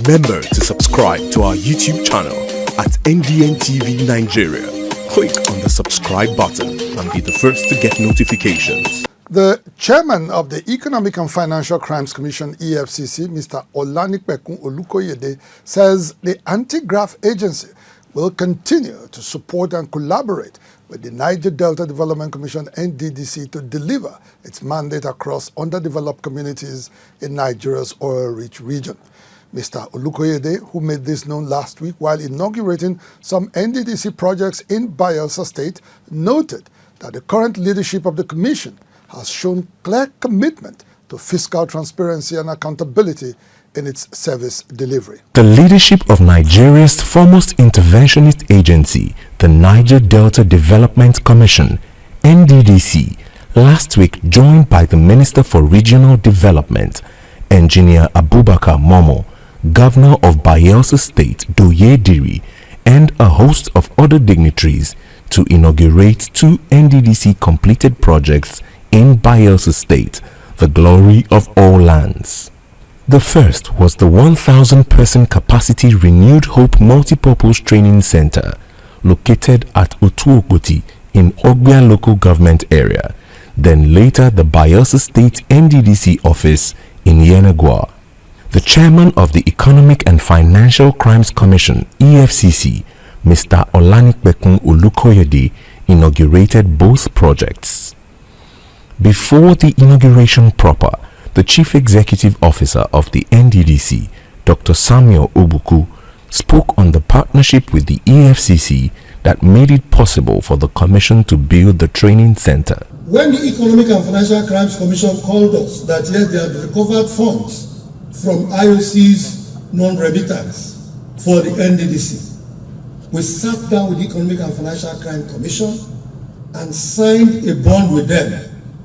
Remember to subscribe to our YouTube channel at NDN Nigeria. Click on the subscribe button and be the first to get notifications. The chairman of the Economic and Financial Crimes Commission, EFCC, Mr. Olanipekun Olukoyede, says the anti-graft agency will continue to support and collaborate with the Niger Delta Development Commission, Nddc, to deliver its mandate across underdeveloped communities in Nigeria's oil-rich region. Mr. Olukoyede, who made this known last week while inaugurating some Nddc projects in Bayelsa State, noted that the current leadership of the commission has shown clear commitment to fiscal transparency and accountability in its service delivery. The leadership of Nigeria's foremost interventionist agency, the Niger Delta Development Commission, Nddc, last week joined by the Minister for Regional Development, Engineer Abubakar Momo, Governor of Bayelsa State, Doyediri, and a host of other dignitaries to inaugurate two Nddc completed projects in Bayelsa State, the glory of all lands. The first was the 1,000-person capacity Renewed Hope Multipurpose Training Center located at Otuokoti in Ogbia local government area, then later the Bayelsa State Nddc office in Yenagoa. The chairman of the Economic and Financial Crimes Commission, EFCC, Mr. Olanipekun Olukoyede, inaugurated both projects. Before the inauguration proper, the Chief Executive Officer of the Nddc, Dr. Samuel Obuku, spoke on the partnership with the EFCC that made it possible for the Commission to build the training center. When the Economic and Financial Crimes Commission called us that yes, they had recovered funds from IOC's non-remittance for the Nddc, we sat down with the Economic and Financial Crime Commission and signed a bond with them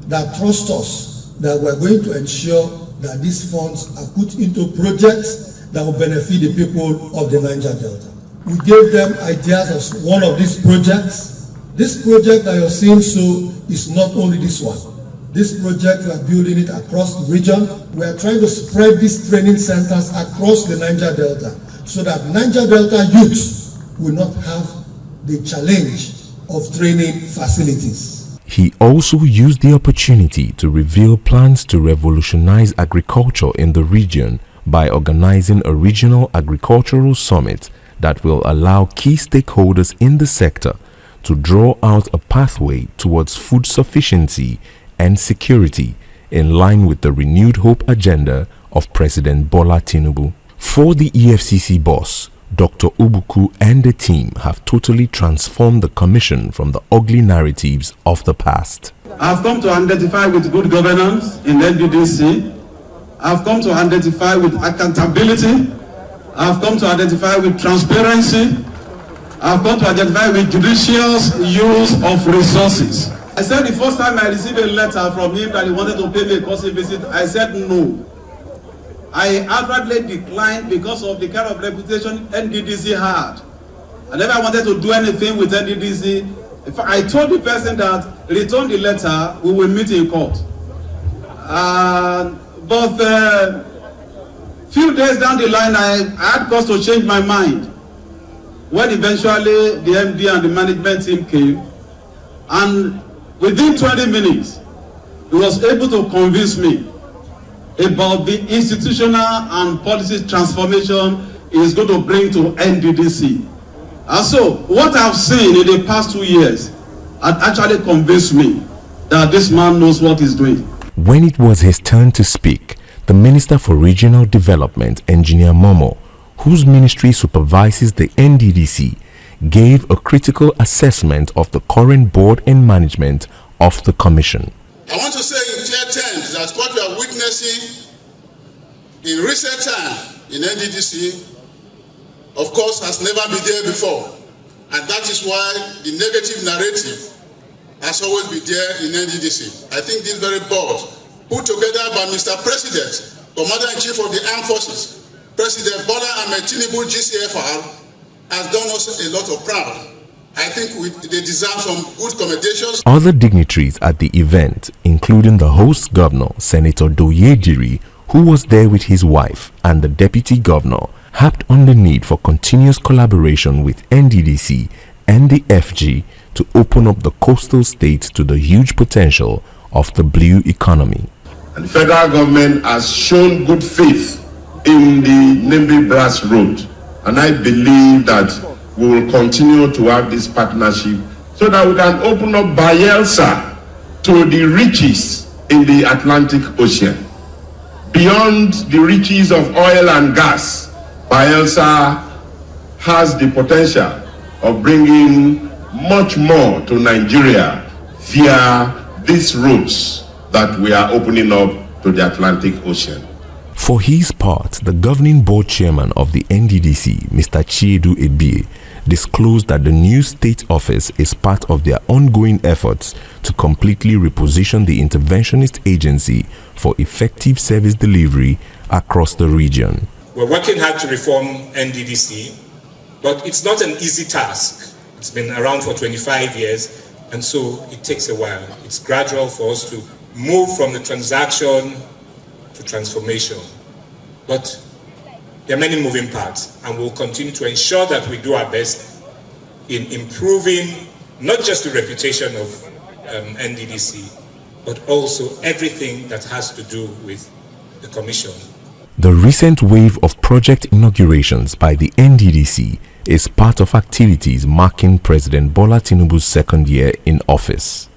that trust us that we're going to ensure that these funds are put into projects that will benefit the people of the Niger Delta. We gave them ideas of one of these projects. This project that you're seeing is not only this one. This project, we are building it across the region. We are trying to spread these training centers across the Niger Delta so that Niger Delta youth will not have the challenge of training facilities. He also used the opportunity to reveal plans to revolutionize agriculture in the region by organizing a regional agricultural summit that will allow key stakeholders in the sector to draw out a pathway towards food sufficiency and security in line with the Renewed Hope agenda of President Bola Tinubu. For the EFCC boss, Dr. Obuku and the team have totally transformed the Commission from the ugly narratives of the past. I've come to identify with good governance in the Nddc. I've come to identify with accountability. I've come to identify with transparency. I've come to identify with judicious use of resources. I said the first time I received a letter from him that he wanted to pay me a courtesy visit, I said no. I outrightly declined because of the kind of reputation Nddc had. I never wanted to do anything with Nddc. In fact, I told the person that return the letter, we will meet in court. But few days down the line, I had cause to change my mind. When eventually the MD and the management team came, and within 20 minutes, he was able to convince me about the institutional and policy transformation he is going to bring to Nddc. And so, what I've seen in the past 2 years had actually convinced me that this man knows what he's doing. When it was his turn to speak, the Minister for Regional Development, Engineer Momo, whose ministry supervises the Nddc, gave a critical assessment of the current board and management of the Commission. I want to say in clear terms that what we are witnessing in recent time in Nddc, of course, has never been there before. And that is why the negative narrative has always been there in Nddc. I think this very board, put together by Mr. President, Commander-in-Chief of the Armed Forces, President Bola Ahmed Tinubu, GCFR, has done us a lot of proud. I think they deserve some good commendations. Other dignitaries at the event, including the host governor, Senator Doyediri, who was there with his wife, and the deputy governor, harped on the need for continuous collaboration with Nddc and the FG to open up the coastal states to the huge potential of the blue economy. And the federal government has shown good faith in the Nimbi Brass Road, and I believe that we will continue to have this partnership so that we can open up Bayelsa to the riches in the Atlantic Ocean. Beyond the riches of oil and gas, Bayelsa has the potential of bringing much more to Nigeria via these routes that we are opening up to the Atlantic Ocean. For his part, the governing board chairman of the Nddc, Mr. Chiedu Ebie, disclosed that the new state office is part of their ongoing efforts to completely reposition the interventionist agency for effective service delivery across the region. We're working hard to reform Nddc, but it's not an easy task. It's been around for 25 years, and so it takes a while. It's gradual for us to move from the transaction to transformation. But there are many moving parts, and we'll continue to ensure that we do our best in improving not just the reputation of Nddc, but also everything that has to do with the Commission. The recent wave of project inaugurations by the Nddc is part of activities marking President Bola Tinubu's second year in office.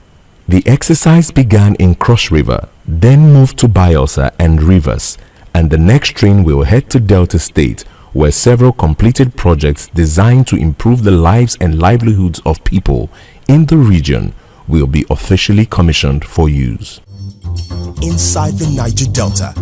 The exercise began in Cross River, then moved to Bayelsa and Rivers, and the next train will head to Delta State, where several completed projects designed to improve the lives and livelihoods of people in the region will be officially commissioned for use. Inside the Niger Delta,